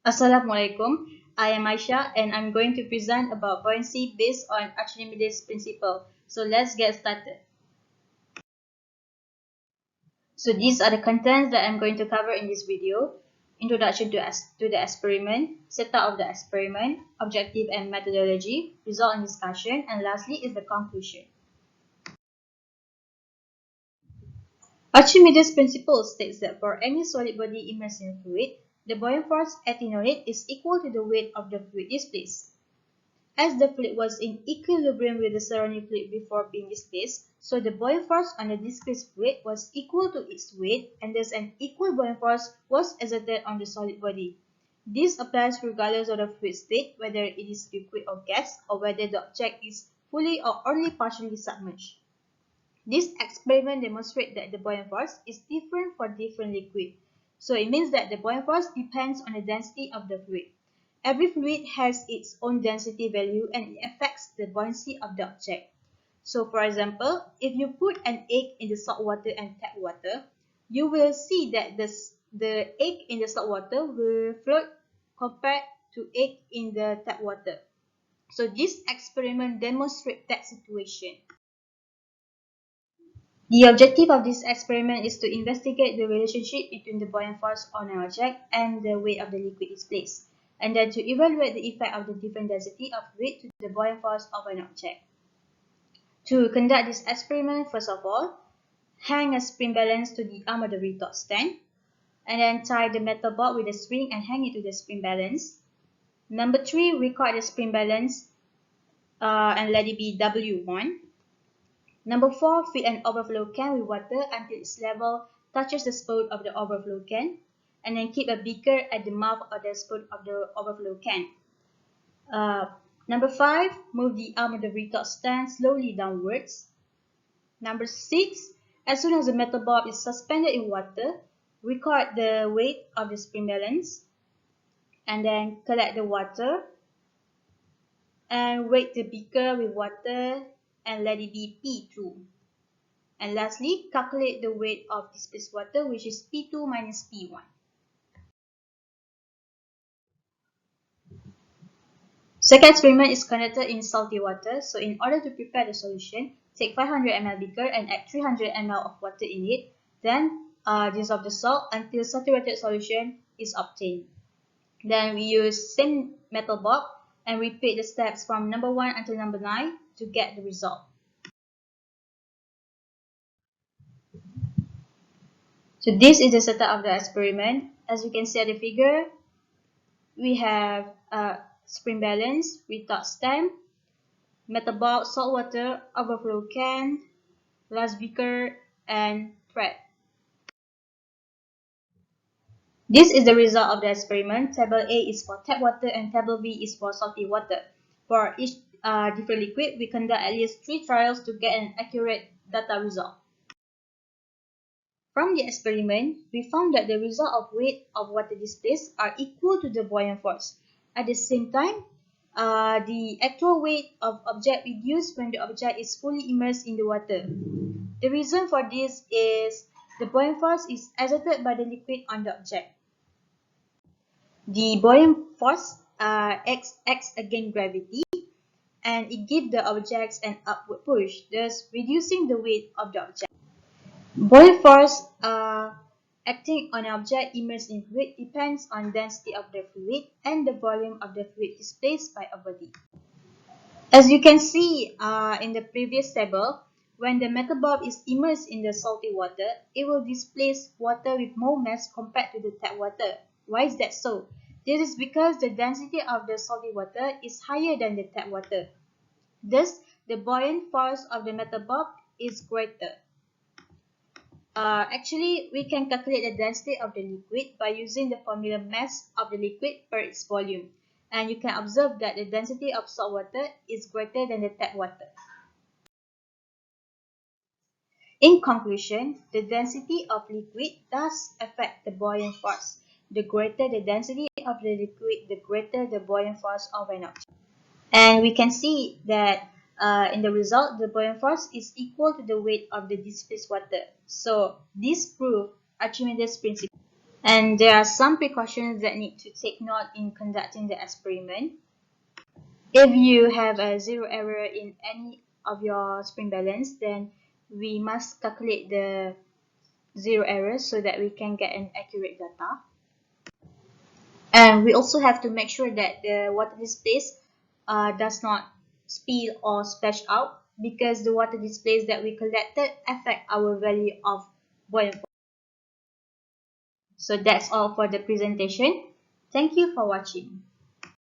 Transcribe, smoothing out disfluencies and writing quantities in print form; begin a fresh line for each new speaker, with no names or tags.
Assalamualaikum. I am Aisha and I'm going to present about buoyancy based on Archimedes' principle. So let's get started. So these are the contents that I'm going to cover in this video. Introduction to the experiment, setup of the experiment, objective and methodology, result and discussion, and lastly is the conclusion. Archimedes' principle states that for any solid body immersed in fluid, the buoyant force acting on it is equal to the weight of the fluid displaced. As the fluid was in equilibrium with the surrounding fluid before being displaced, so the buoyant force on the displaced fluid was equal to its weight, and thus an equal buoyant force was exerted on the solid body. This applies regardless of the fluid state, whether it is liquid or gas, or whether the object is fully or only partially submerged. This experiment demonstrates that the buoyant force is different for different liquid. So it means that the buoyant force depends on the density of the fluid. Every fluid has its own density value and it affects the buoyancy of the object. So for example, if you put an egg in the salt water and tap water, you will see that the egg in the salt water will float compared to egg in the tap water. So this experiment demonstrates that situation. The objective of this experiment is to investigate the relationship between the buoyant force on an object and the weight of the liquid displaced, and then to evaluate the effect of the different density of fluid to the buoyant force of an object. To conduct this experiment, first of all, hang a spring balance to the arm of the retort stand, and then tie the metal board with a string and hang it to the spring balance. Number 3, record the spring balance and let it be W1. Number 4, fill an overflow can with water until its level touches the spout of the overflow can, and then keep a beaker at the mouth of the spout of the overflow can. Number 5, move the arm of the retort stand slowly downwards. Number 6, as soon as the metal bob is suspended in water, record the weight of the spring balance, and then collect the water, and weight the beaker with water, and let it be P2. And lastly, calculate the weight of displaced water, which is P2 minus P1. Second experiment is conducted in salty water. So in order to prepare the solution, take 500 ml beaker and add 300 ml of water in it. Then dissolve the salt until saturated solution is obtained. Then we use same metal bob and repeat the steps from number 1 until number 9 to get the result. So this is the setup of the experiment. As you can see at the figure, we have spring balance, retort stem, metal bowl, salt water, overflow can, glass beaker, and thread. This is the result of the experiment. Table A is for tap water and table B is for salty water. For each different liquid, we conduct at least 3 trials to get an accurate data result. From the experiment, we found that the result of weight of water displaced are equal to the buoyant force. At the same time, the actual weight of object reduced when the object is fully immersed in the water. The reason for this is the buoyant force is exerted by the liquid on the object. The buoyant force acts against gravity and it gives the objects an upward push, thus reducing the weight of the object. Buoyant force acting on an object immersed in fluid depends on density of the fluid and the volume of the fluid displaced by a body. As you can see in the previous table, when the metal bob is immersed in the salty water, it will displace water with more mass compared to the tap water. Why is that so? This is because the density of the salty water is higher than the tap water. Thus, the buoyant force of the metal bob is greater. Actually, we can calculate the density of the liquid by using the formula mass of the liquid per its volume. And you can observe that the density of salt water is greater than the tap water. In conclusion, the density of liquid does affect the buoyant force. The greater the density of the liquid, the greater the buoyant force of an object. And we can see that in the result, the buoyant force is equal to the weight of the displaced water. So this proves Archimedes' principle. And there are some precautions that need to take note in conducting the experiment. If you have a zero error in any of your spring balance, then we must calculate the zero errors so that we can get an accurate data. And we also have to make sure that the water displays does not spill or splash out, because the water displays that we collected affect our value of buoyant force. So that's all for the presentation. Thank you for watching.